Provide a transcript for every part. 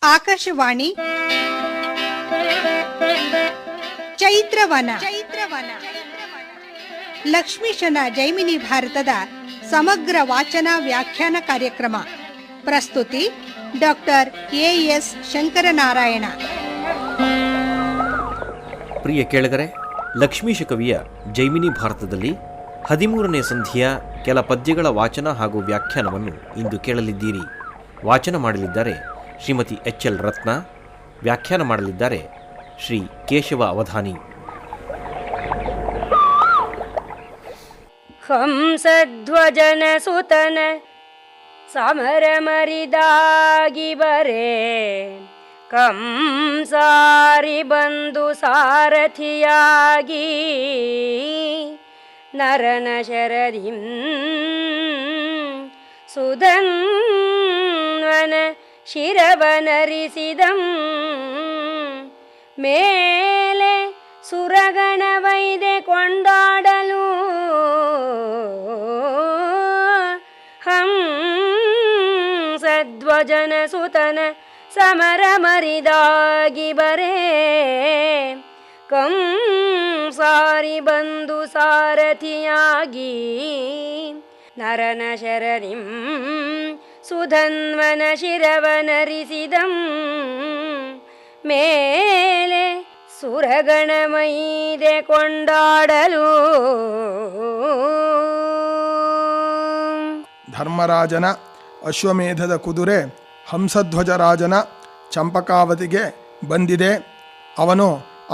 ಆಕಾಶವಾಣಿ ಚೈತ್ರವನ ಲಕ್ಷ್ಮೀಶನ ಜೈಮಿನಿ ಭಾರತದ ಸಮಗ್ರ ವಾಚನ ವ್ಯಾಖ್ಯಾನ ಕಾರ್ಯಕ್ರಮ. ಪ್ರಸ್ತುತಿ ಡಾಕ್ಟರ್ ಎಎಸ್ ಶಂಕರನಾರಾಯಣ. ಪ್ರಿಯ ಕೇಳಿಗರೆ, ಲಕ್ಷ್ಮೀಶ ಕವಿಯ ಜೈಮಿನಿ ಭಾರತದಲ್ಲಿ 13ನೇ ಸಂಧಿಯ ಕೆಲ ಪದ್ಯಗಳ ವಾಚನ ಹಾಗೂ ವ್ಯಾಖ್ಯಾನವನ್ನು ಇಂದು ಕೇಳಲಿದ್ದೀರಿ. ವಾಚನ ಮಾಡಲಿದ್ದಾರೆ ಶ್ರೀಮತಿ ಎಚ್.ಎಲ್. ರತ್ನ. ವ್ಯಾಖ್ಯಾನ ಮಾಡಲಿದ್ದಾರೆ ಶ್ರೀ ಕೇಶವ ಅವಧಾನಿ. ಹಂಸಧ್ವಜನ ಸುತನ ಸಮರ ಮರಿದಾಗಿ ಬರೆ, ಕಂಸಾರಿ ಬಂದು ಸಾರಥಿಯಾಗಿ ನರನ ಶರದಿಂ ಸುಧನ್ವನ ಶಿರವನರಿಸಿದಂ, ಮೇಲೆ ಸುರಗಣ ವೈದೆ ಕೊಂಡಾಡಲು ಹಂಸಧ್ವಜನ ಸುತನ ಸಮರ ಮರಿದಾಗಿ ಬರೆ, ಕಂಸಾರಿ ಬಂದು ಸಾರಥಿಯಾಗಿ ನರನ ಶರರಿಂ ಸುಧನ್ವನ ಶಿರವನರಿಸಿದಂ, ಮೇಲೆ ಸುರಗಣ ಮೈದೆ ಕೊಂಡಾಡಲು. ಧರ್ಮರಾಜನ ಅಶ್ವಮೇಧದ ಕುದುರೆ ಹಂಸಧ್ವಜರಾಜನ ಚಂಪಕಾವತಿಗೆ ಬಂದಿದೆ. ಅವನು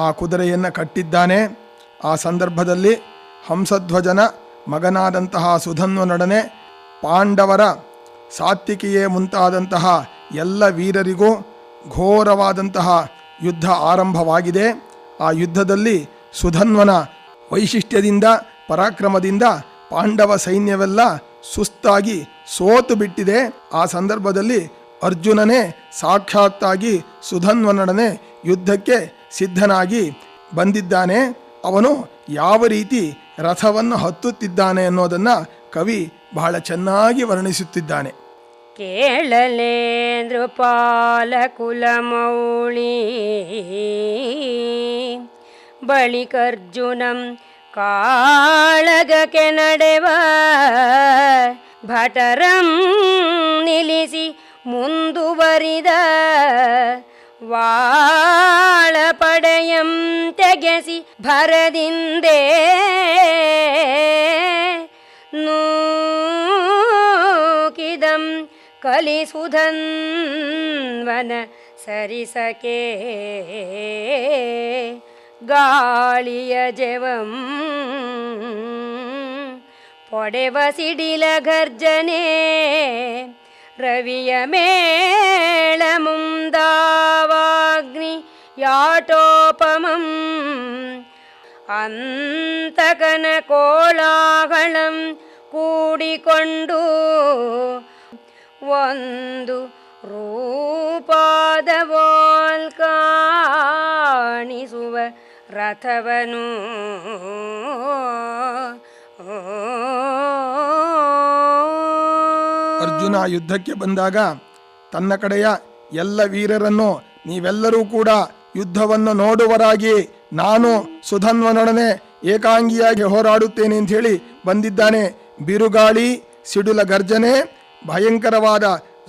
ಆ ಕುದುರೆಯನ್ನು ಕಟ್ಟಿದ್ದಾನೆ. ಆ ಸಂದರ್ಭದಲ್ಲಿ ಹಂಸಧ್ವಜನ ಮಗನಾದಂತಹ ಸುಧನ್ವನೊಡನೆ ಪಾಂಡವರ ಸಾತ್ವಿಕಿಯೇ ಮುಂತಾದಂತಹ ಎಲ್ಲ ವೀರರಿಗೂ ಘೋರವಾದಂತಹ ಯುದ್ಧ ಆರಂಭವಾಗಿದೆ. ಆ ಯುದ್ಧದಲ್ಲಿ ಸುಧನ್ವನ ವೈಶಿಷ್ಟ್ಯದಿಂದ ಪರಾಕ್ರಮದಿಂದ ಪಾಂಡವ ಸೈನ್ಯವೆಲ್ಲ ಸುಸ್ತಾಗಿ ಸೋತು ಬಿಟ್ಟಿದೆ. ಆ ಸಂದರ್ಭದಲ್ಲಿ ಅರ್ಜುನನೇ ಸಾಕ್ಷಾತ್ತಾಗಿ ಸುಧನ್ವನೊಡನೆ ಯುದ್ಧಕ್ಕೆ ಸಿದ್ಧನಾಗಿ ಬಂದಿದ್ದಾನೆ. ಅವನು ಯಾವ ರೀತಿ ರಥವನ್ನು ಹತ್ತುತ್ತಿದ್ದಾನೆ ಅನ್ನೋದನ್ನು ಕವಿ ಬಹಳ ಚೆನ್ನಾಗಿ ವರ್ಣಿಸುತ್ತಿದ್ದಾನೆ. ಕೇಳಲೇ ನೃಪಾಲ ಕುಲಮೌಳಿ ಬಳಿಕರ್ಜುನಂ ಕಾಳಗಕ್ಕೆ ನಡೆವ, ಭಟರಂ ನಿಲ್ಲಿಸಿ ಮುಂದುವರಿದ, ವಾಳ ಪಡೆಯಂ ತೆಗೆಸಿ ಭರದಿಂದೆ ನೂಕಿದಂ ಕಲಿಸುಧನ್ವನ ಸರಿಸಕೆ, ಗಾಳಿಯ ಜವಂ ಪೊಡೆವ ಸಿಡಿಲ ಗರ್ಜನೆ, ರವಿಯ ಮೇಳ ಮುಂದಾವಾಗ್ನಿ ಯಾಟೋಪಮಂ, ಅಂತಕನ ಕೋಲಾಹಳಂ ಕೂಡಿಕೊಂಡು ಒಂದು ರೂಪಾದ ಕಾಣಿಸುವ ರಥವನು. ಅರ್ಜುನ ಯುದ್ಧಕ್ಕೆ ಬಂದಾಗ ತನ್ನ ಕಡೆಯ ಎಲ್ಲ ವೀರರನ್ನು ನೀವೆಲ್ಲರೂ ಕೂಡ ಯುದ್ಧವನ್ನು ನೋಡುವರಾಗಿ ನಾನು ಸುಧನ್ವನೊಡನೆ ಏಕಾಂಗಿಯಾಗಿ ಹೋರಾಡುತ್ತೇನೆ ಅಂತ ಹೇಳಿ ಬಂದಿದ್ದಾನೆ. ಬಿರುಗಾಳಿ, ಸಿಡಿಲ ಗರ್ಜನೆ, ಭಯಂಕರವಾದ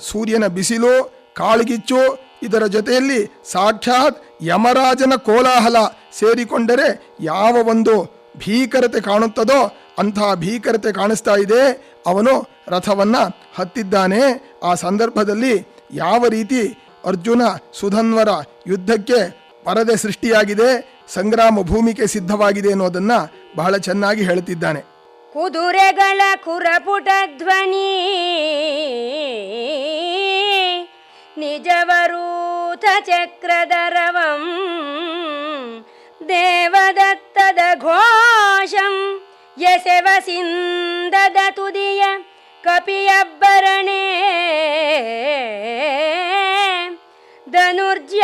ಸೂರ್ಯನ ಬಿಸಿಲು, ಕಾಳ್ಗಿಚ್ಚು, ಇದರ ಜೊತೆಯಲ್ಲಿ ಸಾಕ್ಷಾತ್ ಯಮರಾಜನ ಕೋಲಾಹಲ ಸೇರಿಕೊಂಡರೆ ಯಾವ ಒಂದು ಭೀಕರತೆ ಕಾಣುತ್ತದೋ ಅಂತಹ ಭೀಕರತೆ ಕಾಣಿಸ್ತಾ ಇದೆ. ಅವನು ರಥವನ್ನು ಹತ್ತಿದ್ದಾನೆ. ಆ ಸಂದರ್ಭದಲ್ಲಿ ಯಾವ ರೀತಿ ಅರ್ಜುನ ಸುಧನ್ವರ ಯುದ್ಧಕ್ಕೆ ಪರದೆ ಸೃಷ್ಟಿಯಾಗಿದೆ, ಸಂಗ್ರಾಮ ಭೂಮಿಕೆ ಸಿದ್ಧವಾಗಿದೆ ಅನ್ನೋದನ್ನು ಬಹಳ ಚೆನ್ನಾಗಿ ಹೇಳುತ್ತಿದ್ದಾನೆ. ಕುದುರೆಗಳ ಕುರಪುಟ ಧ್ವನಿ, ನಿಜವರೂಥ ಚಕ್ರದರವಂ, ದೇವದತ್ತದ ಘೋಷಂ, ಎಸೆವ ಸಿಂಧದ ತುದಿಯ ಕಪಿಯಬ್ಬರಣೆ, ಧನುರ್ಜಾನಾದಮುಂ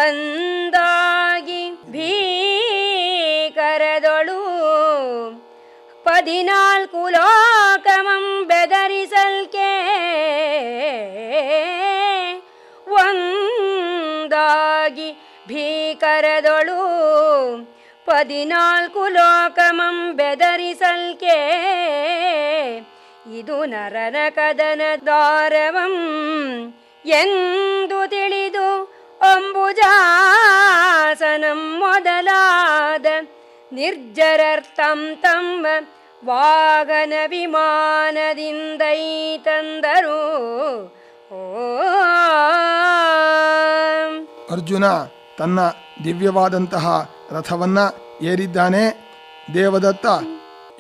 ಅಂದಾಗಿ ಭೀಕರ 14 ಲೋಕಮಂ ಬೆದರಿಸಲ್ಕೆ ಒಂದಾಗಿ ಭೀಕರದೊಳು 14 ಲೋಕಮಂ ಬೆದರಿಸಲ್ಕೆ ಇದು ನರನ ಕದನ ದಾರವಂ ಎಂದು ತಿಳಿದು ಅಂಬುಜಾಸನಂ ಮೊದಲಾದ ನಿರ್ಜರರ್ಥಂ ತಮ್ಮ ವಾಹನ ವಿಮಾನದಿಂದೈ ತಂದರು. ಅರ್ಜುನ ತನ್ನ ದಿವ್ಯವಾದಂತಹ ರಥವನ್ನ ಏರಿದ್ದಾನೆ. ದೇವದತ್ತ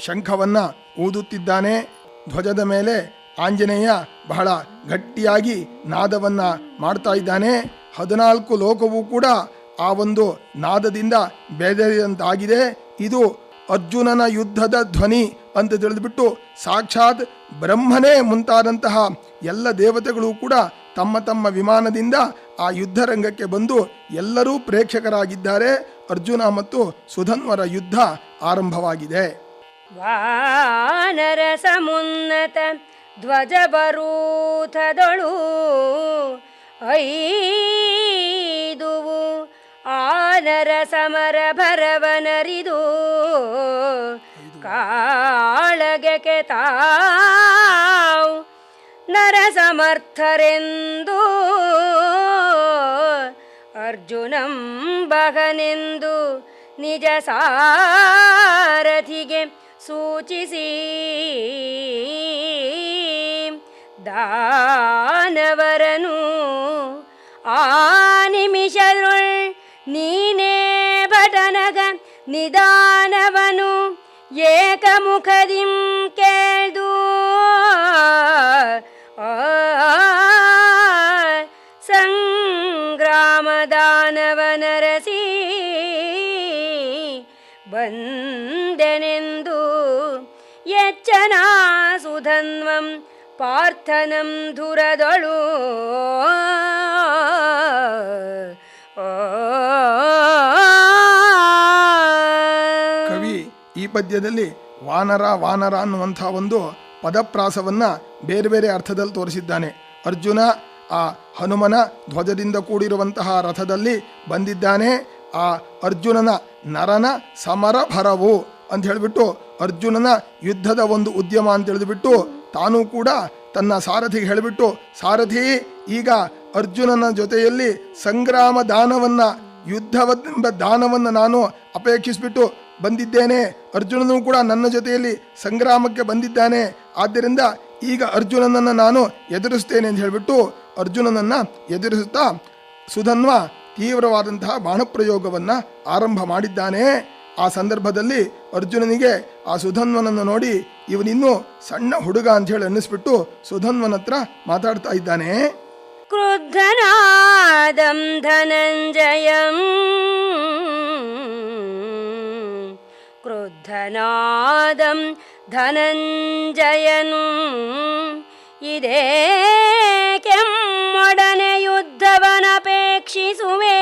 ಶಂಖವನ್ನ ಊದುತ್ತಿದ್ದಾನೆ. ಧ್ವಜದ ಮೇಲೆ ಆಂಜನೇಯ ಬಹಳ ಗಟ್ಟಿಯಾಗಿ ನಾದವನ್ನ ಮಾಡ್ತಾ ಇದ್ದಾನೆ. 14 ಲೋಕವೂ ಕೂಡ ಆ ಒಂದು ನಾದದಿಂದ ಬೆದರಿದಂತಾಗಿದೆ. ಇದು ಅರ್ಜುನನ ಯುದ್ಧದ ಧ್ವನಿ ಅಂತ ತಿಳಿದುಬಿಟ್ಟು ಸಾಕ್ಷಾತ್ ಬ್ರಹ್ಮನೇ ಮುಂತಾದಂತಹ ಎಲ್ಲ ದೇವತೆಗಳು ಕೂಡ ತಮ್ಮ ತಮ್ಮ ವಿಮಾನದಿಂದ ಆ ಯುದ್ಧ ರಂಗಕ್ಕೆ ಬಂದು ಎಲ್ಲರೂ ಪ್ರೇಕ್ಷಕರಾಗಿದ್ದಾರೆ. ಅರ್ಜುನ ಮತ್ತು ಸುಧನ್ವರ ಯುದ್ಧ ಆರಂಭವಾಗಿದೆ. ವಾನರ ಸಮುನ್ನತ ಧ್ವಜಬರೂಥದೊಳು ಐದುವು ಆನರ ಸಮರ ಭರವನರಿದು ಕಾಳಗಕ್ಕೆ ತಾವು ನರ ಸಮರ್ಥರೆಂದು ಅರ್ಜುನಂ ಬಗನೆಂದು ನಿಜ ಸಾರಥಿಗೆ ಸೂಚಿಸಿ ದಾನವರನು ಆ ನಿಮಿಷದೊಳ್ ನೀನೇ ಭಟನಗ ನಿಧಾನವನು ಏಕಮುಖದಿಂ ಕೇಳ್ದು ಸಂಗ್ರಾಮದಾನವನರಸಿ ಬಂದೆನೆಂದು ಎಚ್ಚನ ಸುಧನ್ವಂ ಪಾರ್ಥನಂ ಧುರದೊಳು ಕವಿ ಈ ಪದ್ಯದಲ್ಲಿ ವಾನರ ವಾನರ ಅನ್ನುವಂಥ ಒಂದು ಪದಪ್ರಾಸವನ್ನ ಬೇರೆ ಬೇರೆ ಅರ್ಥದಲ್ಲಿ ತೋರಿಸಿದ್ದಾನೆ. ಅರ್ಜುನ ಆ ಹನುಮನ ಧ್ವಜದಿಂದ ಕೂಡಿರುವಂತಹ ರಥದಲ್ಲಿ ಬಂದಿದ್ದಾನೆ. ಆ ಅರ್ಜುನನ ನರನ ಸಮರ ಭರವು ಅಂತ ಹೇಳಿಬಿಟ್ಟು ಅರ್ಜುನನ ಯುದ್ಧದ ಒಂದು ಉದ್ಯಮ ಅಂತ ಹೇಳಿಬಿಟ್ಟು ತಾನೂ ಕೂಡ ತನ್ನ ಸಾರಥಿಗೆ ಹೇಳಿಬಿಟ್ಟು, ಸಾರಥಿ ಈಗ ಅರ್ಜುನನ ಜೊತೆಯಲ್ಲಿ ಸಂಗ್ರಾಮ ದಾನವನ್ನ ಯುದ್ಧವೆಂಬ ದಾನವನ್ನು ನಾನು ಅಪೇಕ್ಷಿಸಿಬಿಟ್ಟು ಬಂದಿದ್ದೇನೆ. ಅರ್ಜುನನೂ ಕೂಡ ನನ್ನ ಜೊತೆಯಲ್ಲಿ ಸಂಗ್ರಾಮಕ್ಕೆ ಬಂದಿದ್ದಾನೆ. ಆದ್ದರಿಂದ ಈಗ ಅರ್ಜುನನನ್ನು ನಾನು ಎದುರಿಸ್ತೇನೆ ಅಂತ ಹೇಳಿಬಿಟ್ಟು ಅರ್ಜುನನನ್ನು ಎದುರಿಸುತ್ತಾ ಸುಧನ್ವ ತೀವ್ರವಾದಂತಹ ಬಾಣಪ್ರಯೋಗವನ್ನು ಆರಂಭ ಮಾಡಿದ್ದಾನೆ. ಆ ಸಂದರ್ಭದಲ್ಲಿ ಅರ್ಜುನನಿಗೆ ಆ ಸುಧನ್ವನನ್ನು ನೋಡಿ ಇವನಿನ್ನೂ ಸಣ್ಣ ಹುಡುಗ ಅಂತ ಹೇಳಿ ಅನ್ನಿಸ್ಬಿಟ್ಟು ಸುಧನ್ವನ ಹತ್ರ ಮಾತಾಡ್ತಾ ಇದ್ದಾನೆ. ಕ್ರುದ್ಧನಾದಂ ಧನಂಜಯಂ ಕ್ರುದ್ಧನಾದಂ ಧನಂಜಯನು ಇದೇಕೆಮ್ಮೊಡನೆ ಯುದ್ಧವನಪೇಕ್ಷಿಸುವೆ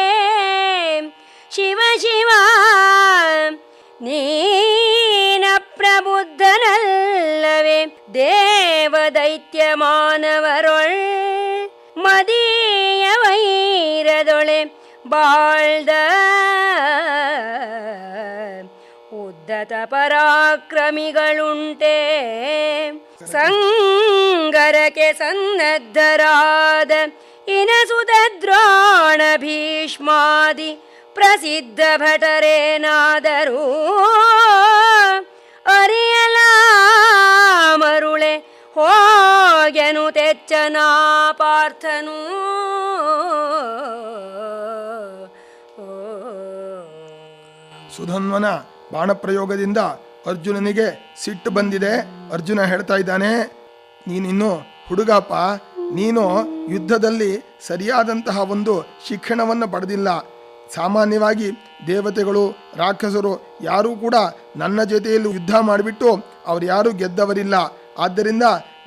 ಶಿವ ಶಿವ ನೀನ ಪ್ರಬುದ್ಧನಲ್ಲವೇ ದೇವದೈತ್ಯ ಮಾನವರೊಳ್ ಮದೀಯ ವೈರದೊಳೆ ಬಾಳ್ದ ಉದ್ದತ ಪರಾಕ್ರಮಿಗಳುಂಟೆ ಸಂಗರಕ್ಕೆ ಸನ್ನದ್ಧರಾದ ಇನಸುತ ದ್ರೋಣ ಭೀಷ್ಮಾದಿ ಪ್ರಸಿದ್ಧ ಭಟರೇನಾದರೂ ಅರಿಯಲ ಮರುಳೆ ಹೋಗೆನು ತೆಚ್ಚನ ಪಾರ್ಥನು. ಸುಧನ್ವನ ಬಾಣಪ್ರಯೋಗದಿಂದ ಅರ್ಜುನನಿಗೆ ಸಿಟ್ಟು ಬಂದಿದೆ. ಅರ್ಜುನ ಹೇಳ್ತಾ ಇದ್ದಾನೆ, ನೀನಿನ್ನು ಹುಡುಗಪ್ಪ, ನೀನು ಯುದ್ಧದಲ್ಲಿ ಸರಿಯಾದಂತಹ ಒಂದು ಶಿಕ್ಷಣವನ್ನು ಪಡೆದಿಲ್ಲ. ಸಾಮಾನ್ಯವಾಗಿ ದೇವತೆಗಳು ರಾಕ್ಷಸರು ಯಾರೂ ಕೂಡ ನನ್ನ ಜೊತೆಯಲ್ಲಿ ಯುದ್ಧ ಮಾಡಿಬಿಟ್ಟು ಅವ್ರು ಯಾರೂ ಗೆದ್ದವರಿಲ್ಲ. ಆದ್ದರಿಂದ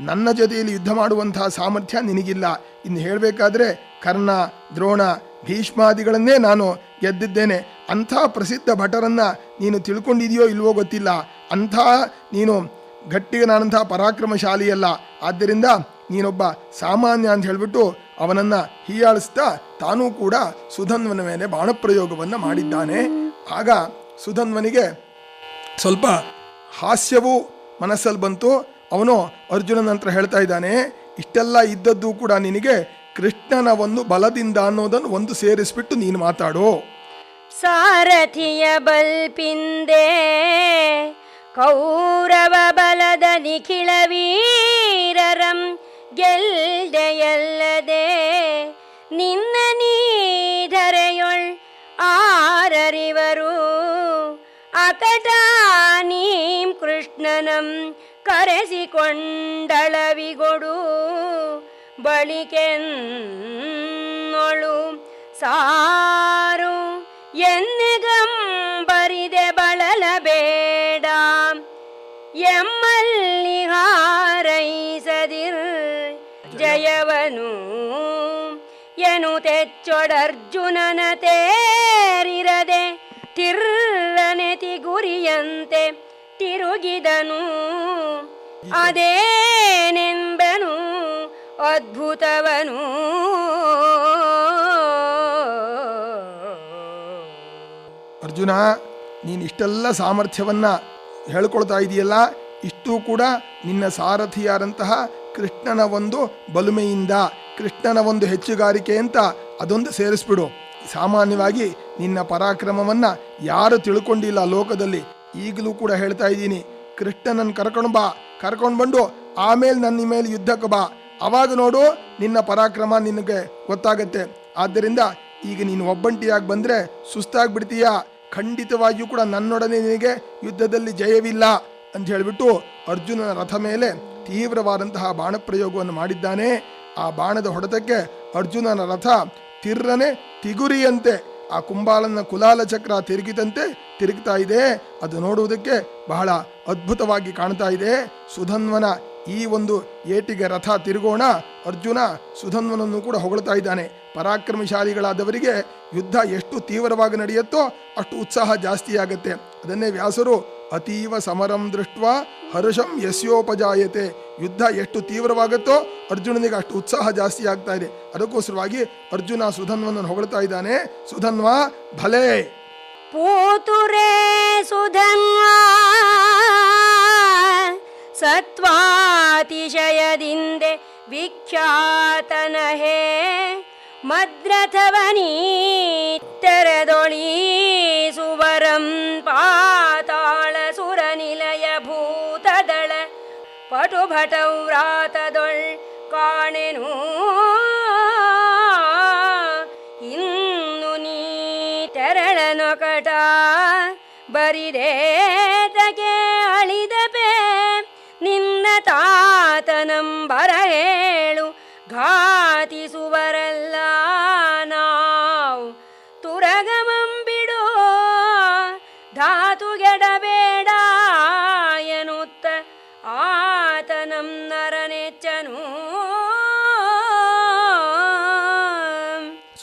ನನ್ನ ಜೊತೆಯಲ್ಲಿ ಯುದ್ಧ ಮಾಡುವಂತಹ ಸಾಮರ್ಥ್ಯ ನಿನಗಿಲ್ಲ. ಇನ್ನು ಹೇಳಬೇಕಾದ್ರೆ ಕರ್ಣ, ದ್ರೋಣ, ಭೀಷ್ಮಾದಿಗಳನ್ನೇ ನಾನು ಗೆದ್ದಿದ್ದೇನೆ. ಅಂಥ ಪ್ರಸಿದ್ಧ ಭಟರನ್ನು ನೀನು ತಿಳ್ಕೊಂಡಿದೆಯೋ ಇಲ್ವೋ ಗೊತ್ತಿಲ್ಲ. ಅಂಥ ನೀನು ಗಟ್ಟಿಗನಾದಂಥ ಪರಾಕ್ರಮಶಾಲಿಯಲ್ಲ, ಆದ್ದರಿಂದ ನೀನೊಬ್ಬ ಸಾಮಾನ್ಯ ಅಂತ ಹೇಳಿಬಿಟ್ಟು ಅವನನ್ನು ಹೀಯಾಳಿಸ್ತಾ ತಾನೂ ಕೂಡ ಸುಧನ್ವನ ಮೇಲೆ ಬಾಣಪ್ರಯೋಗವನ್ನು ಮಾಡಿದ್ದಾನೆ. ಆಗ ಸುಧನ್ವನಿಗೆ ಸ್ವಲ್ಪ ಹಾಸ್ಯವೂ ಮನಸ್ಸಲ್ಲಿ ಬಂತು. ಅವನು ಅರ್ಜುನನ ಹತ್ರ ಹೇಳ್ತಾ ಇದ್ದಾನೆ, ಇಷ್ಟೆಲ್ಲ ಇದ್ದದ್ದು ಕೂಡ ನಿನಗೆ ಕೃಷ್ಣನ ಒಂದು ಬಲದಿಂದ ಅನ್ನೋದನ್ನು ಒಂದು ಸೇರಿಸ್ಬಿಟ್ಟು ನೀನು ಮಾತಾಡು. ಸಾರಥಿಯ ಬಲ್ಪಿಂದೆ ಕೌರವ ಬಲದ ನಿಖಿಳ ವೀರರಂ ಗೆಲ್ದೆಯಲ್ಲದೆ ನಿನ್ನ ನೀಧರೆಯೊಳ್ ಆರರಿವರು ಅಕಟ ನೀಂ ಕೃಷ್ಣನಂ ಕರೆಸಿಕೊಂಡಳವಿಗೊಡು ಬಳಿಕೆನ್ನೊಳು ಸಾರು ಎನ್ನೆಗಂಬರಿದೆ ಬಳಲಬೇಡ ಎಮ್ಮಲ್ಲಿ ಹಾರೈಸದಿರ್ ಜಯವನು ಎನು ತೆಚ್ಚೊಡರ್ಜುನನ ತೇರಿರದೆ ತಿರ್ರನೆತಿ ಗುರಿಯಂತೆ ತಿರುಗಿದನು ಅದೇನೆಂಬನು ಅದ್ಭುತವನು. ಅರ್ಜುನ, ನೀನು ಇಷ್ಟೆಲ್ಲ ಸಾಮರ್ಥ್ಯವನ್ನು ಹೇಳ್ಕೊಳ್ತಾ ಇದೆಯಲ್ಲ, ಇಷ್ಟೂ ಕೂಡ ನಿನ್ನ ಸಾರಥಿಯಾದಂತಹ ಕೃಷ್ಣನ ಒಂದು ಬಲುಮೆಯಿಂದ, ಕೃಷ್ಣನ ಒಂದು ಹೆಚ್ಚುಗಾರಿಕೆ ಅಂತ ಅದೊಂದು ಸೇರಿಸ್ಬಿಡು. ಸಾಮಾನ್ಯವಾಗಿ ನಿನ್ನ ಪರಾಕ್ರಮವನ್ನು ಯಾರು ತಿಳ್ಕೊಂಡಿಲ್ಲ ಲೋಕದಲ್ಲಿ. ಈಗಲೂ ಕೂಡ ಹೇಳ್ತಾ ಇದ್ದೀನಿ, ಕೃಷ್ಣನನ್ನು ಕರ್ಕೊಂಡು ಬಂದು ಆಮೇಲೆ ನನ್ನ ಮೇಲೆ ಯುದ್ಧಕ್ಕೆ ಬಾ, ಅವಾಗ ನೋಡು ನಿನ್ನ ಪರಾಕ್ರಮ ನಿನಗೆ ಗೊತ್ತಾಗತ್ತೆ. ಆದ್ದರಿಂದ ಈಗ ನೀನು ಒಬ್ಬಂಟಿಯಾಗಿ ಬಂದರೆ ಸುಸ್ತಾಗ್ಬಿಡ್ತೀಯ, ಖಂಡಿತವಾಗಿಯೂ ಕೂಡ ನನ್ನೊಡನೆ ನಿನಗೆ ಯುದ್ಧದಲ್ಲಿ ಜಯವಿಲ್ಲ ಅಂತ ಹೇಳಿಬಿಟ್ಟು ಅರ್ಜುನನ ರಥ ಮೇಲೆ ತೀವ್ರವಾದಂತಹ ಬಾಣಪ್ರಯೋಗವನ್ನು ಮಾಡಿದ್ದಾನೆ. ಆ ಬಾಣದ ಹೊಡೆತಕ್ಕೆ ಅರ್ಜುನನ ರಥ ತಿರ್ರನೆ ತಿಗುರಿಯಂತೆ, ಆ ಕುಂಬಾಲನ ಕುಲಾಲ ಚಕ್ರ ತಿರುಗಿದಂತೆ ತಿರುಗ್ತಾ ಇದೆ. ಅದು ನೋಡುವುದಕ್ಕೆ ಬಹಳ ಅದ್ಭುತವಾಗಿ ಕಾಣ್ತಾ ಇದೆ. ಸುಧನ್ವನ ಈ ಒಂದು ಏಟಿಗೆ ರಥ ತಿರುಗೋಣ. ಅರ್ಜುನ ಸುಧನ್ವನನ್ನು ಕೂಡ ಹೊಗಳ್ತಾ ಇದ್ದಾನೆ. ಪರಾಕ್ರಮಶಾಲಿಗಳಾದವರಿಗೆ ಯುದ್ಧ ಎಷ್ಟು ತೀವ್ರವಾಗಿ ನಡೆಯುತ್ತೋ ಅಷ್ಟು ಉತ್ಸಾಹ ಜಾಸ್ತಿ ಆಗುತ್ತೆ. ಅದನ್ನೇ ವ್ಯಾಸರು ಅತೀವ ಸಮರಂ ದೃಷ್ಟ ಹರ್ಷಂ ಯಸ್ಯೋಪಜಾಯತೆ, ಯುದ್ಧ ಎಷ್ಟು ತೀವ್ರವಾಗುತ್ತೋ ಅರ್ಜುನನಿಗೆ ಅಷ್ಟು ಉತ್ಸಾಹ ಜಾಸ್ತಿ ಆಗ್ತಾ ಇದೆ. ಅದಕ್ಕೋಸ್ಕರವಾಗಿ ಅರ್ಜುನ ಸುಧನ್ವನನ್ನು ಹೊಗಳ್ತಾ ಇದ್ದಾನೆ. ಸುಧನ್ವ ಭಲೆ ಪೂತುರೇ ಸುಧನ್ವಾ ಸತ್ವಾತಿಶಯದಿಂದೆ ವಿಖ್ಯಾತನಹೇ ಮದ್ರಥವನೀ ತೆರೆದೊಳೀ ಸುವರಂ ಪಾತಾಳ ಸುರನಿಲಯ ಭೂತದಳ ಪಟುಭಟವ್ರಾತದೊಳ್ ಕಾಣೆನು ಇನ್ನು ನೀ ತೆರಳನೊಕಟ ಬರಿದೇತಗೆ ಅಳಿದಪೆ ನಿನ್ನ ತಾತನಂ ಬರ ಹೇಳು ಘಾತಿಸುವರಲ್ಲ ನಾವು ತುರಗಮಂ ಬಿಡು ಧಾತುಗೆಡಬೇಡ ಎನ್ನುತ್ತ ಆತನಂ ನರನೆಚ್ಚನು.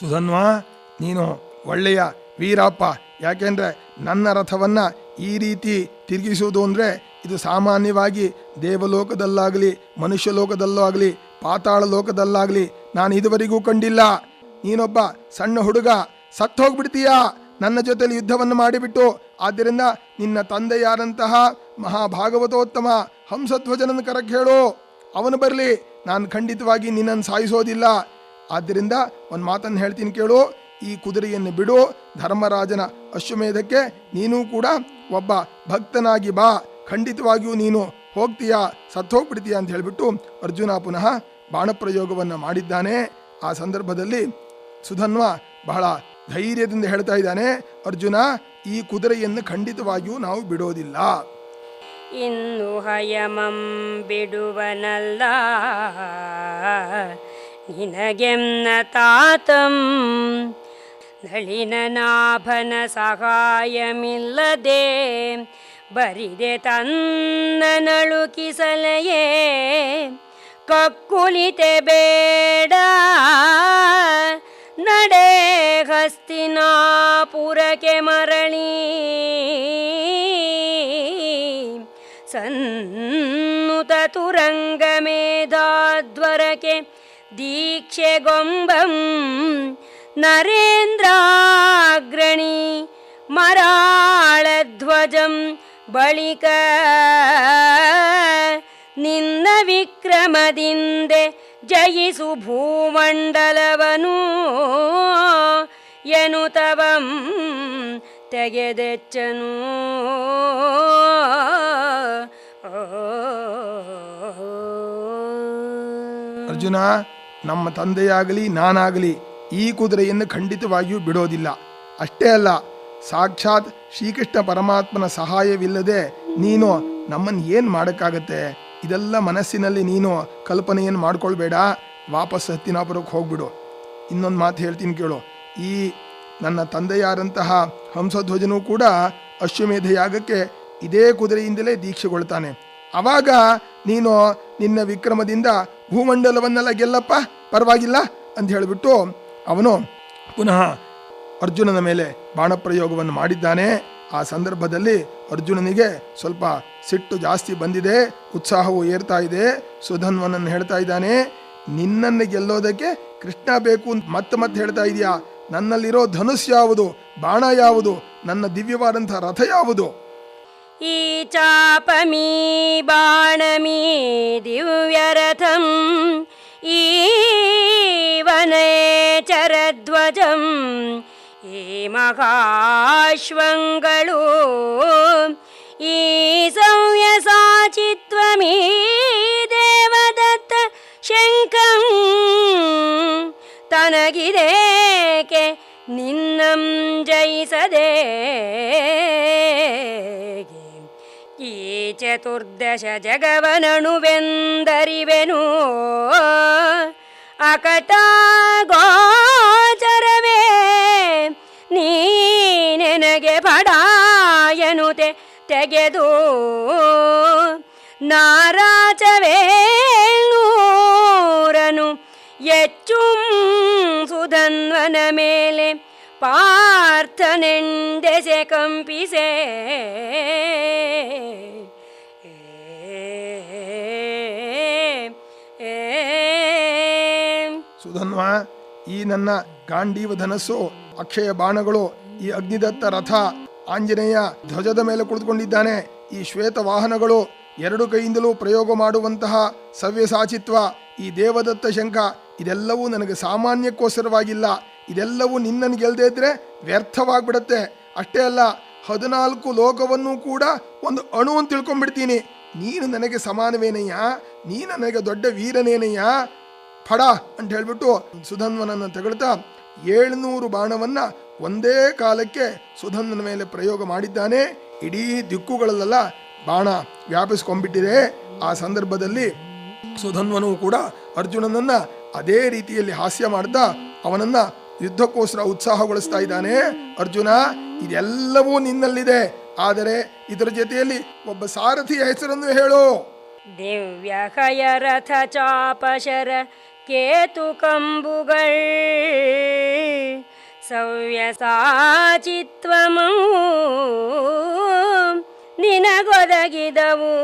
ಸುಧನ್ವ, ನೀನು ಒಳ್ಳೆಯ ವೀರಪ್ಪ. ಯಾಕೆಂದರೆ ನನ್ನ ರಥವನ್ನು ಈ ರೀತಿ ತಿರುಗಿಸುವುದು ಅಂದರೆ ಇದು ಸಾಮಾನ್ಯವಾಗಿ ದೇವಲೋಕದಲ್ಲಾಗಲಿ ಮನುಷ್ಯ ಲೋಕದಲ್ಲೂ ಆಗಲಿ ಪಾತಾಳ ಲೋಕದಲ್ಲಾಗಲಿ ನಾನು ಇದುವರೆಗೂ ಕಂಡಿಲ್ಲ. ನೀನೊಬ್ಬ ಸಣ್ಣ ಹುಡುಗ, ಸತ್ತು ಹೋಗ್ಬಿಡ್ತೀಯಾ ನನ್ನ ಜೊತೆಲಿ ಯುದ್ಧವನ್ನು ಮಾಡಿಬಿಟ್ಟು. ಆದ್ದರಿಂದ ನಿನ್ನ ತಂದೆಯಾದಂತಹ ಮಹಾಭಾಗವತೋತ್ತಮ ಹಂಸಧ್ವಜನನ ಕರಕ್ಕೆ ಹೇಳು, ಅವನು ಬರಲಿ, ನಾನು ಖಂಡಿತವಾಗಿ ನಿನ್ನನ್ನು ಸಾಯಿಸೋದಿಲ್ಲ. ಆದ್ದರಿಂದ ಒಂದು ಮಾತನ್ನು ಹೇಳ್ತೀನಿ ಕೇಳು, ಈ ಕುದುರೆಯನ್ನು ಬಿಡು, ಧರ್ಮರಾಜನ ಅಶ್ವಮೇಧಕ್ಕೆ ನೀನು ಕೂಡ ಒಬ್ಬ ಭಕ್ತನಾಗಿ ಬಾ, ಖಂಡಿತವಾಗಿಯೂ ನೀನು ಹೋಗ್ತೀಯಾ, ಸತ್ತು ಹೋಗ್ಬಿಡ್ತೀಯಾ ಅಂತ ಹೇಳಿಬಿಟ್ಟು ಅರ್ಜುನ ಪುನಃ ಬಾಣಪ್ರಯೋಗವನ್ನು ಮಾಡಿದ್ದಾನೆ. ಆ ಸಂದರ್ಭದಲ್ಲಿ ಸುಧನ್ವ ಬಹಳ ಧೈರ್ಯದಿಂದ ಹೇಳ್ತಾ ಇದ್ದಾನೆ, ಅರ್ಜುನ, ಈ ಕುದುರೆಯನ್ನು ಖಂಡಿತವಾಗಿಯೂ ನಾವು ಬಿಡೋದಿಲ್ಲ. ಇನ್ನು ಹಯಮಂ ಬಿಡುವನಲ್ಲ ನಿನಗೆನ್ನ ತಾತಂ ನಳಿನನಾಭನ ಸಹಾಯಮಿಲ್ಲದೆ ಬರಿದೆ ತನ್ನ ನಳುಕಿಸಲೆಯೇ ಕಕ್ಕುಲಿತೆ ಬೇಡ ನಡೆ ಹಸ್ತಿನಾಪುರಕ್ಕೆ ಮರಳಿ ಸನ್ನುತ ತುರಂಗಮೇಧಾಧ್ವರಕೆ ದೀಕ್ಷೆಗೊಂಬಂ ನರೇಂದ್ರಾಗ್ರಣಿ ಮರಾಳಧ್ವಜಂ ಬಳಿಕ ನಿನ್ನ ವಿಕ್ರಮದಿಂದೆ ಜಯಿಸು ಭೂಮಂಡಲವನು ಎನುತವಂ ತೆಗೆದೆಚ್ಚನು. ಅರ್ಜುನ, ನಮ್ಮ ತಂದೆಯಾಗಲಿ ನಾನಾಗಲಿ ಈ ಕುದುರೆಯನ್ನು ಖಂಡಿತವಾಗಿಯೂ ಬಿಡೋದಿಲ್ಲ. ಅಷ್ಟೇ ಅಲ್ಲ, ಸಾಕ್ಷಾತ್ ಶ್ರೀಕೃಷ್ಣ ಪರಮಾತ್ಮನ ಸಹಾಯವಿಲ್ಲದೆ ನೀನು ನಮ್ಮನ್ನು ಏನು ಮಾಡೋಕ್ಕಾಗತ್ತೆ? ಇದೆಲ್ಲ ಮನಸ್ಸಿನಲ್ಲಿ ನೀನು ಕಲ್ಪನೆಯನ್ನು ಮಾಡ್ಕೊಳ್ಬೇಡ. ವಾಪಸ್ ಹಸ್ತಿನಾಪುರಕ್ಕೆ ಹೋಗ್ಬಿಡು. ಇನ್ನೊಂದು ಮಾತು ಹೇಳ್ತೀನಿ ಕೇಳು. ಈ ನನ್ನ ತಂದೆಯಾರಂತಹ ಹಂಸಧ್ವಜನೂ ಕೂಡ ಅಶ್ವಮೇಧ ಯಾಗಕ್ಕೆ ಇದೇ ಕುದುರೆಯಿಂದಲೇ ದೀಕ್ಷೆಗೊಳ್ತಾನೆ. ಆವಾಗ ನೀನು ನಿನ್ನ ವಿಕ್ರಮದಿಂದ ಭೂಮಂಡಲವನ್ನೆಲ್ಲ ಗೆಲ್ಲಪ್ಪ, ಪರವಾಗಿಲ್ಲ ಅಂತ ಹೇಳಿಬಿಟ್ಟು ಅವನು ಪುನಃ ಅರ್ಜುನನ ಮೇಲೆ ಬಾಣಪ್ರಯೋಗವನ್ನು ಮಾಡಿದ್ದಾನೆ. ಆ ಸಂದರ್ಭದಲ್ಲಿ ಅರ್ಜುನನಿಗೆ ಸ್ವಲ್ಪ ಸಿಟ್ಟು ಜಾಸ್ತಿ ಬಂದಿದೆ, ಉತ್ಸಾಹವು ಏರ್ತಾ ಇದೆ. ಸುಧನ್ವನನ್ನು ಹೇಳ್ತಾ ಇದ್ದಾನೆ, ನಿನ್ನನ್ನು ಗೆಲ್ಲೋದಕ್ಕೆ ಕೃಷ್ಣ ಬೇಕು ಅಂತ ಮತ್ತೆ ಹೇಳ್ತಾ ಇದೆಯಾ? ನನ್ನಲ್ಲಿರೋ ಧನುಸ್ ಯಾವುದು, ಬಾಣ ಯಾವುದು, ನನ್ನ ದಿವ್ಯವಾದಂತಹ ರಥ ಯಾವುದು? ಈ ಚಾಪಮೀ ಬಾಣಮೀ ದಿವ್ಯರಥಂ ಈ ವನೇಚರಧ್ವಜಂ ಈ ಮಹಾಶ್ವಂಗಳು ಈ ಸೌಯಸಾಚಿತ್ವಮೀ ದೇವದತ್ತ ಶಂಖಂ ತನಗಿದೇಕೆ ನಿನ್ನಂ ಜಯಿಸದೆ ಈ ಚತುರ್ದಶ ಜಗವನಣುವೆಂದರಿವೆನು ಅಕಟ ಗೋಚರವೇ ನೀನೆನಗೆ ಪಡಾಯನುತೆ ತೆಗೆದು ನಾರಾಚವೇಣೂರನು ಎಚ್ಚುಂ ಸುಧನ್ವನ ಮೇಲೆ ಪಾರ್ಥನೆಂದೆಸೆ ಕಂಪಿಸೆ ಸುಧನ್ವ, ಈ ನನ್ನ ಗಾಂಡೀವ ಧನಸ್ಸು, ಅಕ್ಷಯ ಬಾಣಗಳು, ಈ ಅಗ್ನಿದತ್ತ ರಥ, ಆಂಜನೇಯ ಧ್ವಜದ ಮೇಲೆ ಕುಳಿತುಕೊಂಡಿದ್ದಾನೆ, ಈ ಶ್ವೇತ ವಾಹನಗಳು, ಎರಡು ಕೈಯಿಂದಲೂ ಪ್ರಯೋಗ ಮಾಡುವಂತಹ ಸವ್ಯಸಾಚಿತ್ವ, ಈ ದೇವದತ್ತ ಶಂಖ, ಇದೆಲ್ಲವೂ ನನಗೆ ಸಾಮಾನ್ಯಕ್ಕೋಸ್ಕರವಾಗಿಲ್ಲ. ಇದೆಲ್ಲವೂ ನಿನ್ನನ್ನು ಗೆಲ್ಲದೇ ಇದ್ರೆ ವ್ಯರ್ಥವಾಗ್ಬಿಡತ್ತೆ. ಅಷ್ಟೇ ಅಲ್ಲ, 14 ಲೋಕವನ್ನು ಕೂಡ ಒಂದು ಅಣು ಅಂತ ತಿಳ್ಕೊಂಡ್ಬಿಡ್ತೀನಿ. ನೀನು ನನಗೆ ಸಮಾನವೇನಯ್ಯ, ನೀನು ನನಗೆ ದೊಡ್ಡ ವೀರನೇನಯ್ಯ, ಫಡ ಅಂತ ಹೇಳ್ಬಿಟ್ಟು ಸುಧನ್ವನನ್ನು ತೆಗಳ್ತಾ 700 ಬಾಣವನ್ನ ಒಂದೇ ಕಾಲಕ್ಕೆ ಸುಧನ್ವನ ಮೇಲೆ ಪ್ರಯೋಗ ಮಾಡಿದ್ದಾನೆ. ಇಡೀ ದಿಕ್ಕುಗಳಲ್ಲೆಲ್ಲ ಬಾಣ ವ್ಯಾಪಿಸ್ಕೊಂಡ್ಬಿಟ್ಟಿದೆ. ಆ ಸಂದರ್ಭದಲ್ಲಿ ಸುಧನ್ವನು ಕೂಡ ಅರ್ಜುನನನ್ನ ಅದೇ ರೀತಿಯಲ್ಲಿ ಹಾಸ್ಯ ಮಾಡ್ತಾ ಅವನನ್ನ ಯುದ್ಧಕ್ಕೋಸ್ಕರ ಉತ್ಸಾಹಗೊಳಿಸ್ತಾ ಇದ್ದಾನೆ. ಅರ್ಜುನ, ಇದೆಲ್ಲವೂ ನಿನ್ನಲ್ಲಿದೆ, ಆದರೆ ಇದರ ಜೊತೆಯಲ್ಲಿ ಒಬ್ಬ ಸಾರಥಿಯ ಹೆಸರನ್ನು ಹೇಳು. ದಿವ್ಯ ಹಯರಥ ಚಾಪಶರ ಕೇತು ಕಂಬುಗಳ್ ಸವ್ಯಸಾಚಿತ್ವಮೂ ನಿನಗೊದಗಿದವು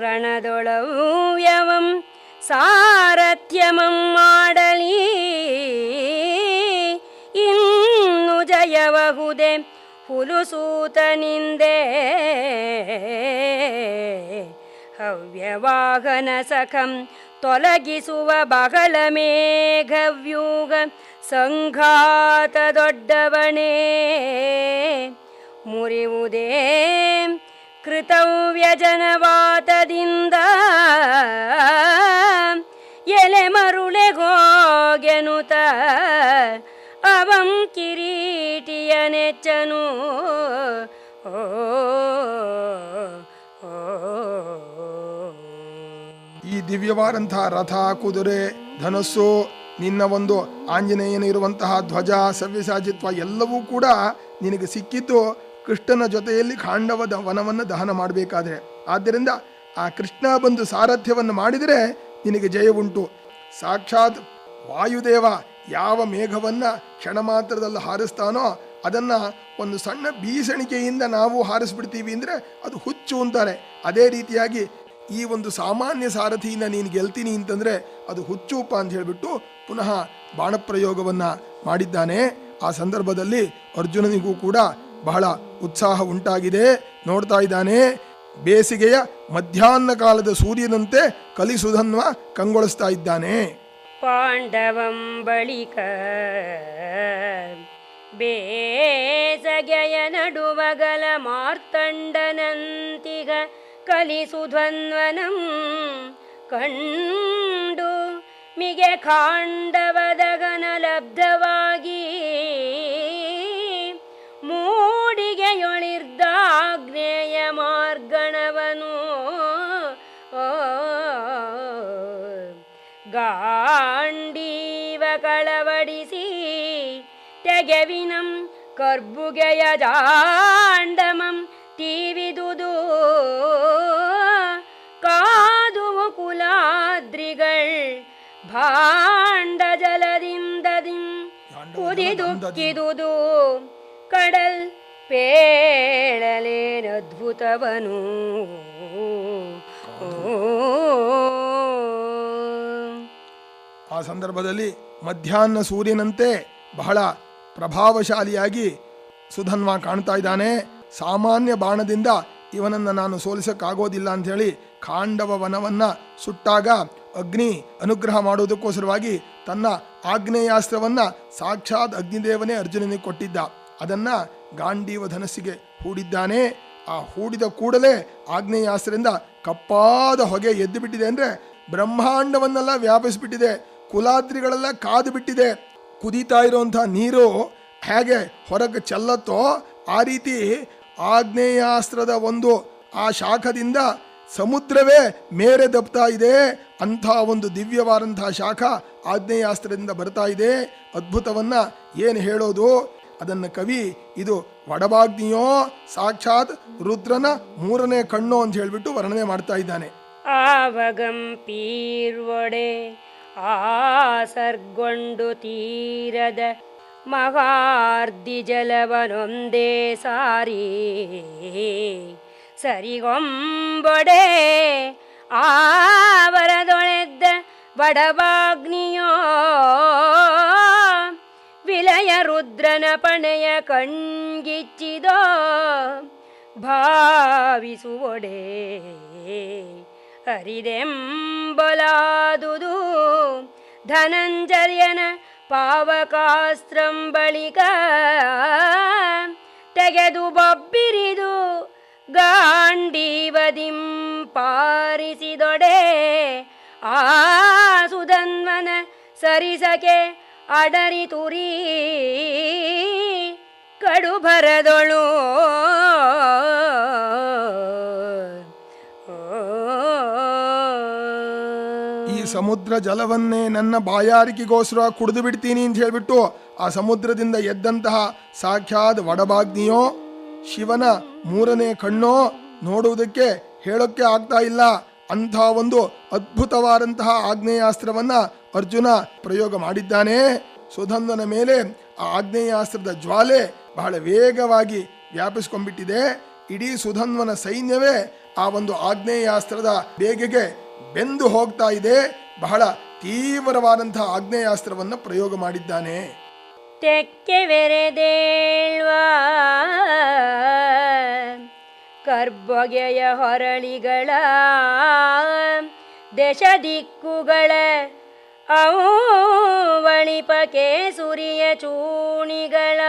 ರಣದೊಳವ್ಯವಂ ಸಾರಥ್ಯಮಂ ಮಾಡಲಿ ಇನ್ನು ಜಯಬಹುದೆ ಹುಲುಸೂತನಿಂದೆ ಹವ್ಯವಾಹನ ಸಖಂ ತೊಲಗಿಸುವ ಬಹಳ ಮೇಘವ್ಯೂಹ ಸಂಘಾತ ದೊಡ್ಡವನೇ ಮುರಿವುದೇ ಕೃತವ್ಯ ಜನವಾತದಿಂದ ಎಲೆ ಮರುಳೆ ಹೋಗೆನುತ ಅವಂ ಕಿರೀಟಿಯ ನೆಚ್ಚನು ಈ ದಿವ್ಯವಾದಂತಹ ರಥ, ಕುದುರೆ, ಧನಸ್ಸು, ನಿನ್ನ ಒಂದು ಆಂಜನೇಯನ ಇರುವಂತಹ ಧ್ವಜ, ಸವ್ಯಸಾಚಿತ್ವ ಎಲ್ಲವೂ ಕೂಡ ನಿನಗೆ ಸಿಕ್ಕಿದ್ದು ಕೃಷ್ಣನ ಜೊತೆಯಲ್ಲಿ ಖಾಂಡವದ ವನವನ್ನು ದಹನ ಮಾಡಬೇಕಾದ್ರೆ. ಆದ್ದರಿಂದ ಆ ಕೃಷ್ಣ ಬಂದು ಸಾರಥ್ಯವನ್ನು ಮಾಡಿದರೆ ನಿನಗೆ ಜಯ ಉಂಟು. ಸಾಕ್ಷಾತ್ ವಾಯುದೇವ ಯಾವ ಮೇಘವನ್ನ ಕ್ಷಣ ಮಾತ್ರದಲ್ಲಿ ಹಾರಿಸ್ತಾನೋ ಅದನ್ನು ಒಂದು ಸಣ್ಣ ಬೀಸಣಿಕೆಯಿಂದ ನಾವು ಹಾರಿಸ್ಬಿಡ್ತೀವಿ ಅಂದರೆ ಅದು ಹುಚ್ಚು ಅಂತಾರೆ. ಅದೇ ರೀತಿಯಾಗಿ ಈ ಒಂದು ಸಾಮಾನ್ಯ ಸಾರಥಿಯಿಂದ ನೀನು ಗೆಲ್ತೀನಿ ಅಂತಂದರೆ ಅದು ಹುಚ್ಚುಪ ಅಂತ ಹೇಳಿಬಿಟ್ಟು ಪುನಃ ಬಾಣಪ್ರಯೋಗವನ್ನು ಮಾಡಿದ್ದಾನೆ. ಆ ಸಂದರ್ಭದಲ್ಲಿ ಅರ್ಜುನನಿಗೂ ಕೂಡ ಬಹಳ ಉತ್ಸಾಹ ಉಂಟಾಗಿದೆ. ನೋಡ್ತಾ ಇದ್ದಾನೆ, ಬೇಸಿಗೆಯ ಮಧ್ಯಾಹ್ನ ಕಾಲದ ಸೂರ್ಯನಂತೆ ಕಲಿಸುಧನ್ವ ಕಂಗೊಳಿಸ್ತಾ ಇದ್ದಾನೆ. ಪಾಂಡವಂ ಬಳಿಕ ಬೇಸಗೆಯ ನಡುವಗಲ ಮಾರ್ತಂಡನಂತಿಗ ಕಲಿಸುಧ್ವನ್ವನಂ ಕಂಡು ಮಿಗೆ ಖಾಂಡವದಗನ ಲಬ್ಧವಾಗಿ ಮೂಡಿಗೆಯೊಳಿರ್ದಾಗ್ನೇಯ ಮಾರ್ಗಣವನು ಗಾಂಡೀವ ಕಳವಡಿಸಿ ತೆಗೆವಿನಂ ಕರ್ಬುಗೆಯ ಜಾಂಡಮಂ ತೀವಿದುದು ಕಾದುವು ಕುಲಾದ್ರಿಗಳ್ ಭಾಂಡ ಜಲದಿಂದದಿಂ ಕುದಿದುಕ್ಕಿದುದು ಕಡಲ್ ಪೇಳಲೇನದ್ಭುತವನು. ಆ ಸಂದರ್ಭದಲ್ಲಿ ಮಧ್ಯಾಹ್ನ ಸೂರ್ಯನಂತೆ ಬಹಳ ಪ್ರಭಾವಶಾಲಿಯಾಗಿ ಸುಧನ್ವ ಕಾಣ್ತಾ ಇದ್ದಾನೆ. ಸಾಮಾನ್ಯ ಬಾಣದಿಂದ ಇವನನ್ನು ನಾನು ಸೋಲಿಸಕ್ಕಾಗೋದಿಲ್ಲ ಅಂಥೇಳಿ ಖಾಂಡವ ವನವನ್ನು ಸುಟ್ಟಾಗ ಅಗ್ನಿ ಅನುಗ್ರಹ ಮಾಡುವುದಕ್ಕೋಸ್ಕರವಾಗಿ ತನ್ನ ಆಗ್ನೇಯಾಸ್ತ್ರವನ್ನು ಸಾಕ್ಷಾತ್ ಅಗ್ನಿದೇವನೇ ಅರ್ಜುನನಿಗೆ ಕೊಟ್ಟಿದ್ದ. ಅದನ್ನು ಗಾಂಡೀವ ಧನಸ್ಸಿಗೆ ಹೂಡಿದ್ದಾನೆ. ಆ ಹೂಡಿದ ಕೂಡಲೇ ಆಗ್ನೇಯಾಸ್ತ್ರದಿಂದ ಕಪ್ಪಾದ ಹೊಗೆ ಎದ್ದು ಬಿಟ್ಟಿದೆ. ಅಂದರೆ ಬ್ರಹ್ಮಾಂಡವನ್ನೆಲ್ಲ ವ್ಯಾಪಿಸಿಬಿಟ್ಟಿದೆ, ಕುಲಾದ್ರಿಗಳೆಲ್ಲ ಕಾದು ಬಿಟ್ಟಿದೆ. ಕುದೀತಾ ಇರುವಂಥ ನೀರು ಹೇಗೆ ಹೊರಗೆ ಚೆಲ್ಲತ್ತೋ ಆ ರೀತಿ ಆಗ್ನೇಯಾಸ್ತ್ರದ ಒಂದು ಆ ಶಾಖದಿಂದ ಸಮುದ್ರವೇ ಮೇರೆ ದಬ್ತಾ ಇದೆ. ಅಂಥ ಒಂದು ದಿವ್ಯವಾದಂತಹ ಶಾಖ ಆಗ್ನೇಯಾಸ್ತ್ರದಿಂದ ಬರ್ತಾ ಇದೆ. ಅದ್ಭುತವನ್ನು ಏನು ಹೇಳೋದು, ಅದನ್ನು ಕವಿ ಇದು ವಡಭಾಗ್ನಿಯೋ ಸಾಕ್ಷಾತ್ ರುದ್ರನ ಮೂರನೇ ಕಣ್ಣು ಅಂತ ಹೇಳಿಬಿಟ್ಟು ವರ್ಣನೆ ಮಾಡ್ತಾ ಇದ್ದಾನೆ. ಆವಗಂ ಪೀರ್ವೊಡೆ ಆಸರ್ಗೊಂಡು ತೀರದ ಮಹಾರ್ದಿ ಜಲವನೊಂದೇ ಸಾರಿ ಸರಿಗೊಂಬೊಡೆ ಆವರದೊಳೆದ್ದ ಬಡವಾಗ್ನಿಯೋ ವಿಲಯ ರುದ್ರನ ಪಣೆಯ ಕಣ್ಗಿಚ್ಚಿದೋ ಭಾವಿಸುವೊಡೆ ಹರಿದೆಂಬಲಾದುದು ಧನಂಜಯನ ಪಾವಕಾಸ್ತ್ರಂ ಬಳಿಕ ತೆಗೆದು ಬೊಬ್ಬಿರಿದು ಗಾಂಡೀವದಿಂ ಪಾರಿಸಿದೊಡೆ ಆ ಸುಧನ್ವನ ಸರಿಸಕೆ ಅಡರಿ ತುರಿ ಕಡುಭರದೊಳು ಈ ಸಮುದ್ರ ಜಲವನ್ನೇ ನನ್ನ ಬಾಯಾರಿಕೆಗೋಸ್ಕರ ಕುಡಿದು ಬಿಡ್ತೀನಿ ಅಂತ ಹೇಳಿಬಿಟ್ಟು ಆ ಸಮುದ್ರದಿಂದ ಎದ್ದಂತಹ ಸಾಕ್ಷಾತ್ ವಡಭಾಗ್ನಿಯೋ ಶಿವನ ಮೂರನೇ ಕಣ್ಣೋ ನೋಡುವುದಕ್ಕೆ ಹೇಳೋಕ್ಕೆ ಆಗ್ತಾ ಇಲ್ಲ. ಅಂಥ ಒಂದು ಅದ್ಭುತವಾದಂತಹ ಆಗ್ನೇಯಾಸ್ತ್ರವನ್ನ ಅರ್ಜುನ ಪ್ರಯೋಗ ಮಾಡಿದ್ದಾನೆ. ಸುಧನ್ವನ ಮೇಲೆ ಆ ಆಗ್ನೇಯಾಸ್ತ್ರದ ಜ್ವಾಲೆ ಬಹಳ ವೇಗವಾಗಿ ವ್ಯಾಪಿಸ್ಕೊಂಡ್ಬಿಟ್ಟಿದೆ. ಇಡೀ ಸುಧನ್ವನ ಸೈನ್ಯವೇ ಆ ಒಂದು ಆಗ್ನೇಯಾಸ್ತ್ರದ ಬೇಗೆಗೆ ಬೆಂದು ಹೋಗ್ತಾ ಇದೆ. ಬಹಳ ತೀವ್ರವಾದಂತಹ ಆಗ್ನೇಯಾಸ್ತ್ರವನ್ನು ಪ್ರಯೋಗ ಮಾಡಿದ್ದಾನೆ. ತೆಕ್ಕೆವೆರೆದೇಳ್ವ ಕರ್ಬೊಗೆಯ ಹೊರಳಿಗಳ ದೇಶ ದಿಕ್ಕುಗಳ ಅವಳಿಪಕೆ ಸುರಿಯ ಚೂಣಿಗಳ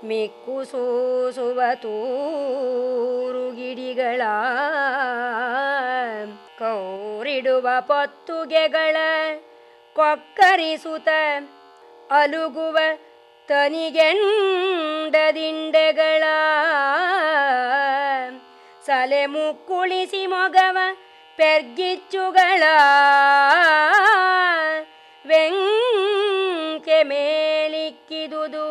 ಮಿಕ್ಕು ಸೂಸುವ ತೂರುಗಿಡಿಗಳ ಕೌರಿಡುವ ಪೊತ್ತುಗೆಗಳ ಕೊಕ್ಕರಿಸುತ್ತ ಅಲುಗುವ ತನಿಗೆಂಡದಿಂಡೆಗಳ ಸಲೆ ಮುಕ್ಕುಳಿಸಿ ಮೊಗವ ಪೆರ್ಗಿಚ್ಚುಗಳ ವೆಂಕೆ ಮೇಲಿಕ್ಕಿದುದು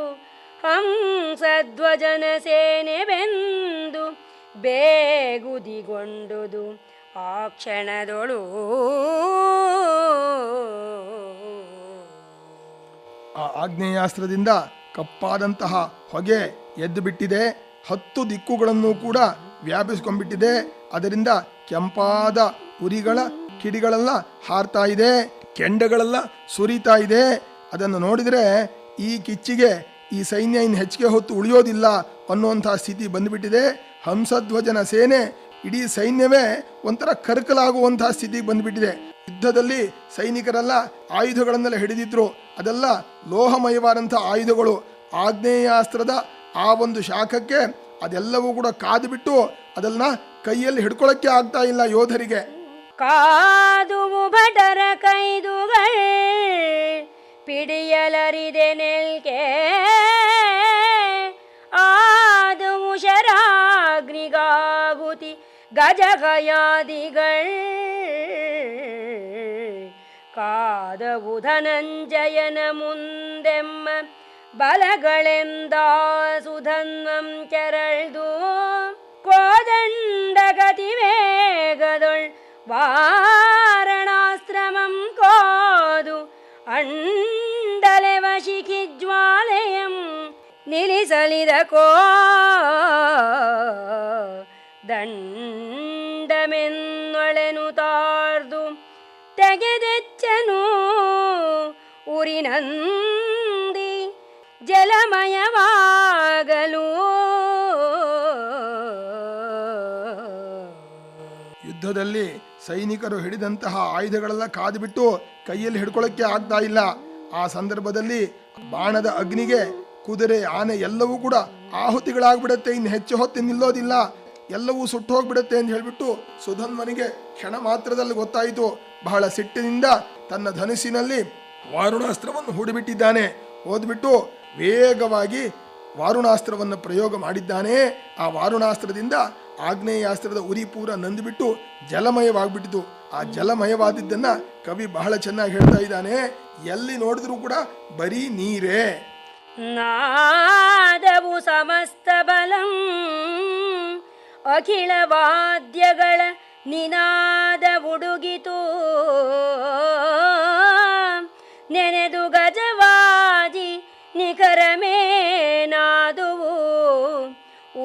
ಹಂಸಧ್ವಜನ ಸೇನೆ ಬೆಂದು ಬೇಗುದಿಗೊಂಡುದು ಆ ಕ್ಷಣದೊಳು ಆ ಆಗ್ನೇಯಾಸ್ತ್ರದಿಂದ ಕಪ್ಪಾದಂತಹ ಹೊಗೆ ಎದ್ದು ಬಿಟ್ಟಿದೆ. 10 ದಿಕ್ಕುಗಳನ್ನು ಕೂಡ ವ್ಯಾಪಿಸ್ಕೊಂಡ್ಬಿಟ್ಟಿದೆ. ಅದರಿಂದ ಕೆಂಪಾದ ಉರಿಗಳ ಕಿಡಿಗಳೆಲ್ಲ ಹಾರ್ತಾ ಇದೆ, ಕೆಂಡಗಳೆಲ್ಲ ಸುರಿತಾ ಇದೆ. ಅದನ್ನು ನೋಡಿದರೆ ಈ ಕಿಚ್ಚಿಗೆ ಈ ಸೈನ್ಯ ಇನ್ನು ಹೆಚ್ಚಿಗೆ ಹೊತ್ತು ಉಳಿಯೋದಿಲ್ಲ ಅನ್ನುವಂಥ ಸ್ಥಿತಿ ಬಂದುಬಿಟ್ಟಿದೆ. ಹಂಸಧ್ವಜನ ಸೇನೆ ಇಡೀ ಸೈನ್ಯವೇ ಒಂಥರ ಕರ್ಕಲಾಗುವಂತಹ ಸ್ಥಿತಿಗೆ ಬಂದುಬಿಟ್ಟಿದೆ. ಯುದ್ಧದಲ್ಲಿ ಸೈನಿಕರೆಲ್ಲ ಆಯುಧಗಳನ್ನೆಲ್ಲ ಹಿಡಿದಿದ್ರು. ಅದೆಲ್ಲ ಲೋಹಮಯವಾದಂಥ ಆಯುಧಗಳು. ಆಗ್ನೇಯಾಸ್ತ್ರದ ಆ ಒಂದು ಶಾಖಕ್ಕೆ ಅದೆಲ್ಲವೂ ಕೂಡ ಕಾದು ಬಿಟ್ಟು ಅದನ್ನ ಕೈಯಲ್ಲಿ ಹಿಡ್ಕೊಳ್ಳೋಕ್ಕೆ ಆಗ್ತಾ ಇಲ್ಲ ಯೋಧರಿಗೆ. ಕಾದುವು ಭಟರ ಕೈದುಗಳ್ ಪಿಡಿಯಲರಿದೆ ನೆಲ್ಕೆ ಆದುವು ಶರಾಗ್ನಿಗಾಹುತಿ ಗಜಗಯಾದಿಗಳ್ ಕಾದವು ಧನಂಜಯನ ಮುಂದೆಮ್ಮ ಬಲಗಳೆಂದಾಸುಧನ್ವಂ ಕೆರಳ್ದು ಕೋದಂಡ ಗತಿ ವೇಗದೊಳ್ ವಾರಣಾಶ್ರಮಂ ಕೋದು ಅಂಡಲೆವ ಶಿಖಿ ಜ್ವಾಲೆಯಂ ನಿಲಿಸಲಿದ ಕೋ ದಂಡಮೆನ್ನೊಳೆನು ತಾರ್ದು ತೆಗೆದೆಚ್ಚನು ಉರಿನಂದಿ ಜಲಮಯವಾಗಲು. ಯುದ್ಧದಲ್ಲಿ ಸೈನಿಕರು ಹಿಡಿದಂತಹ ಆಯುಧಗಳೆಲ್ಲ ಕಾದುಬಿಟ್ಟು ಕೈಯಲ್ಲಿ ಹಿಡ್ಕೊಳ್ಳೋಕ್ಕೆ ಆಗ್ತಾ ಇಲ್ಲ. ಆ ಸಂದರ್ಭದಲ್ಲಿ ಬಾಣದ ಅಗ್ನಿಗೆ ಕುದುರೆ ಆನೆ ಎಲ್ಲವೂ ಕೂಡ ಆಹುತಿಗಳಾಗ್ಬಿಡತ್ತೆ. ಇನ್ನು ಹೆಚ್ಚು ಹೊತ್ತು ನಿಲ್ಲೋದಿಲ್ಲ, ಎಲ್ಲವೂ ಸುಟ್ಟು ಹೋಗ್ಬಿಡುತ್ತೆ ಅಂತ ಹೇಳ್ಬಿಟ್ಟು ಸುಧನ್ವನಿಗೆ ಕ್ಷಣ ಮಾತ್ರದಲ್ಲಿ ಗೊತ್ತಾಯಿತು. ಬಹಳ ಸಿಟ್ಟಿನಿಂದ ತನ್ನ ಧನುಸ್ಸಿನಲ್ಲಿ ವಾರುಣಾಸ್ತ್ರವನ್ನು ಹೂಡಿಬಿಟ್ಟಿದ್ದಾನೆ. ಓದ್ಬಿಟ್ಟು ವೇಗವಾಗಿ ವಾರುಣಾಸ್ತ್ರವನ್ನು ಪ್ರಯೋಗ ಮಾಡಿದ್ದಾನೆ. ಆ ವಾರುಣಾಸ್ತ್ರದಿಂದ ಆಗ್ನೇಯಾಸ್ತ್ರದ ಉರಿ ಪೂರ ನಂದಿಬಿಟ್ಟು ಜಲಮಯವಾಗ್ಬಿಟ್ಟಿತು. ಆ ಜಲಮಯವಾದಿದ್ದನ್ನ ಕವಿ ಬಹಳ ಚೆನ್ನಾಗಿ ಹೇಳ್ತಾ ಇದ್ದಾನೆ. ಎಲ್ಲಿ ನೋಡಿದ್ರೂ ಕೂಡ ಬರೀ ನೀರೇ. ನಾದವು ಸಮಸ್ತ ಬಲಂ ಅಖಿಲ ವಾದ್ಯಗಳ ನಿನಾದ ಉಡುಗಿತು ನೆನೆದು ಗಜವಾದಿ ನಿಖರಮೇನಾದುವು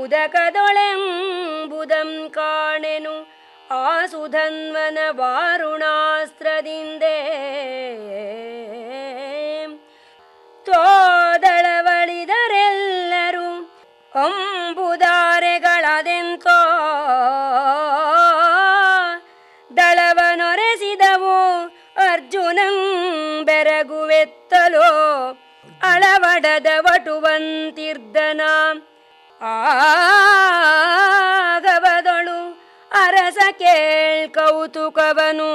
ಉದಕದೊಳೆಂಬುದಂ ಕಾಣೆನು ಆಸುಧನ್ವನ ವಾರುಣಾಸ್ತ್ರದಿಂದೇ ತೋದಳವಳಿದರೆಲ್ಲರೂ ಅಂಬುದಾರೆಗಳದೆಂತೋ ದಳವನೊರೆಸಿದವು ಅರ್ಜುನಂ ಬೆರಗುವೆತ್ತಲೋ ಅಳವಡದ ವಟುವಂತಿರ್ದನ ಆಗವದೊಳು ಅರಸ ಕೇಳ್ ಕೌತುಕವನು.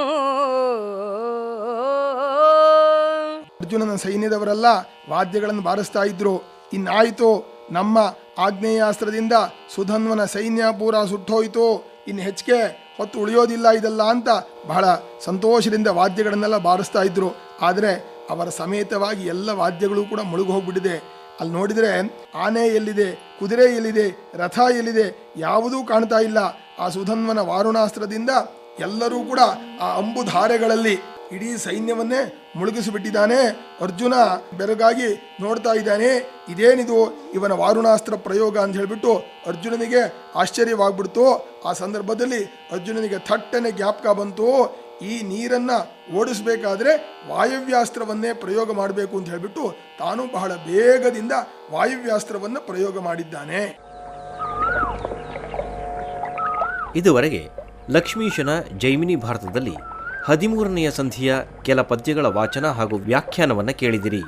ಅರ್ಜುನನ ಸೈನ್ಯದವರೆಲ್ಲ ವಾದ್ಯಗಳನ್ನು ಬಾರಿಸ್ತಾ ಇದ್ರು. ಇನ್ನಾಯಿತು, ನಮ್ಮ ಆಗ್ನೇಯಾಸ್ತ್ರದಿಂದ ಸುಧನ್ವನ ಸೈನ್ಯ ಪೂರ ಸುಟ್ಟೋಯ್ತು, ಇನ್ನು ಹೆಚ್ಚಿಗೆ ಹೊತ್ತು ಉಳಿಯೋದಿಲ್ಲ ಇದೆಲ್ಲ ಅಂತ ಬಹಳ ಸಂತೋಷದಿಂದ ವಾದ್ಯಗಳನ್ನೆಲ್ಲ ಬಾರಿಸ್ತಾ ಇದ್ರು. ಆದರೆ ಅವರ ಸಮೇತವಾಗಿ ಎಲ್ಲ ವಾದ್ಯಗಳು ಕೂಡ ಮುಳುಗು ಹೋಗ್ಬಿಟ್ಟಿದೆ. ಅಲ್ಲಿ ನೋಡಿದರೆ ಆನೆ ಎಲ್ಲಿದೆ, ಕುದುರೆ ಎಲ್ಲಿದೆ, ರಥ ಎಲ್ಲಿದೆ, ಯಾವುದೂ ಕಾಣ್ತಾ ಇಲ್ಲ. ಆ ಸುಧನ್ವನ ವಾರುಣಾಸ್ತ್ರದಿಂದ ಎಲ್ಲರೂ ಕೂಡ ಆ ಅಂಬುಧಾರೆಗಳಲ್ಲಿ ಇಡೀ ಸೈನ್ಯವನ್ನೇ ಮುಳುಗಿಸಿಬಿಟ್ಟಿದ್ದಾನೆ. ಅರ್ಜುನ ಬೆರಗಾಗಿ ನೋಡ್ತಾ ಇದ್ದಾನೆ, ಇದೇನಿದು ಇವನ ವಾರುಣಾಸ್ತ್ರ ಪ್ರಯೋಗ ಅಂತ ಹೇಳ್ಬಿಟ್ಟು ಅರ್ಜುನನಿಗೆ ಆಶ್ಚರ್ಯವಾಗ್ಬಿಡ್ತು. ಆ ಸಂದರ್ಭದಲ್ಲಿ ಅರ್ಜುನನಿಗೆ ಥಟ್ಟನೆ ಜ್ಞಾಪಕ ಬಂತು, ಈ ನೀರನ್ನ ಓಡಿಸ್ಬೇಕಾದ್ರೆ ವಾಯವ್ಯಾಸ್ತ್ರವನ್ನೇ ಪ್ರಯೋಗ ಮಾಡಬೇಕು ಅಂತ ಹೇಳ್ಬಿಟ್ಟು ತಾನು ಬಹಳ ಬೇಗದಿಂದ ವಾಯವ್ಯಾಸ್ತ್ರವನ್ನು ಪ್ರಯೋಗ ಮಾಡಿದ್ದಾನೆ. ಇದುವರೆಗೆ ಲಕ್ಷ್ಮೀಶನ ಜೈಮಿನಿ ಭಾರತದಲ್ಲಿ 13ನೆಯ ಸಂಧಿಯ ಕೆಲ ಪದ್ಯಗಳ ವಾಚನ ಹಾಗೂ ವ್ಯಾಖ್ಯಾನವನ್ನು ಕೇಳಿದಿರಿ.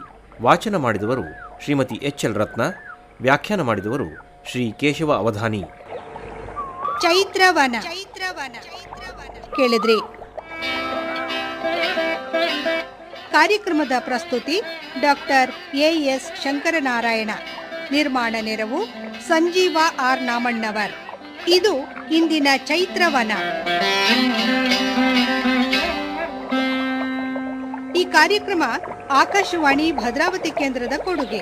ವಾಚನ ಮಾಡಿದವರು ಶ್ರೀಮತಿ ಎಚ್.ಎಲ್. ರತ್ನ, ವ್ಯಾಖ್ಯಾನ ಮಾಡಿದವರು ಶ್ರೀ ಕೇಶವ ಅವಧಾನಿ. ಚೈತ್ರವನ ಕೇಳಿದ್ರಿ. ಕಾರ್ಯಕ್ರಮದ ಪ್ರಸ್ತುತಿ ಡಾಕ್ಟರ್ ಎ.ಎಸ್. ಶಂಕರನಾರಾಯಣ. ನಿರ್ಮಾಣ ನೆರವು ಸಂಜೀವ ಆರ್ ನಾಮಣ್ಣವರ್. ಇದು ಇಂದಿನ ಚೈತ್ರವನ. ಈ ಕಾರ್ಯಕ್ರಮ ಆಕಾಶವಾಣಿ ಭದ್ರಾವತಿ ಕೇಂದ್ರದ ಕೊಡುಗೆ.